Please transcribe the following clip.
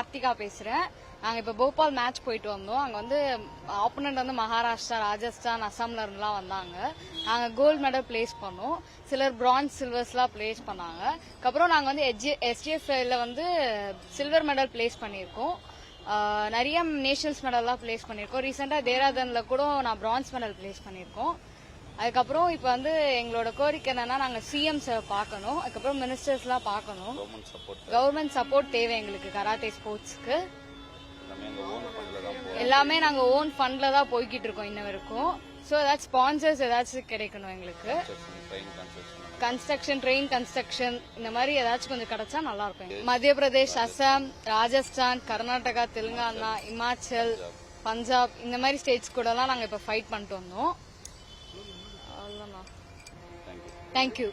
கார்த்திகா பேசுறேன். நாங்க இப்ப போபால் மேட்ச் போயிட்டு வந்தோம். அங்க வந்து ஆப்போனன்ட் வந்து மகாராஷ்டிரா, ராஜஸ்தான், அசாம்ல இருந்துலாம் வந்தாங்க. நாங்க கோல்டு மெடல் பிளேஸ் பண்ணோம். சிலர் பிரான்ஸ், சில்வர்ஸ்லாம் பிளேஸ் பண்ணாங்க. அதுக்கப்புறம் நாங்க வந்து SGFல வந்து சில்வர் மெடல் பிளேஸ் பண்ணியிருக்கோம். நிறைய நேஷனல்ஸ் மெடல்லாம் பிளேஸ் பண்ணியிருக்கோம். ரீசெண்டா தேராதன்ல கூட நான் பிரான்ஸ் மெடல் பிளேஸ் பண்ணியிருக்கோம். அதுக்கப்புறம் இப்ப வந்து எங்களோட கோரிக்கை என்னன்னா நாங்க சிஎம் சார் பார்க்கணும். அதுக்கப்புறம் மினிஸ்டர்ஸ்லாம் பார்க்கணும். கவர்மெண்ட் சப்போர்ட் தேவை எங்களுக்கு கராத்தே ஸ்போர்ட்ஸ்க்கு. எல்லாமே நாங்க ஓன் ஃபண்ட்ல தான் போய்கிட்டு இருக்கோம் இன்ன வரைக்கும். ஸோ ஏதாச்சும் ஸ்பான்சர்ஸ் ஏதாச்சும் கிடைக்கணும் எங்களுக்கு. கன்ஸ்ட்ரக்ஷன், ட்ரெயின் கன்ஸ்ட்ரக்ஷன் இந்த மாதிரி ஏதாச்சும் கொஞ்சம் கிடைச்சா நல்லா இருக்கும். மத்திய பிரதேஷ், அசாம், ராஜஸ்தான், கர்நாடகா, தெலுங்கானா, இமாச்சல், பஞ்சாப் இந்த மாதிரி ஸ்டேட்ஸ் கூட எல்லாம் நாங்க இப்ப ஃபைட் பண்ணிட்டு வந்தோம். அவ்வளவுதான். தேங்க்யூ.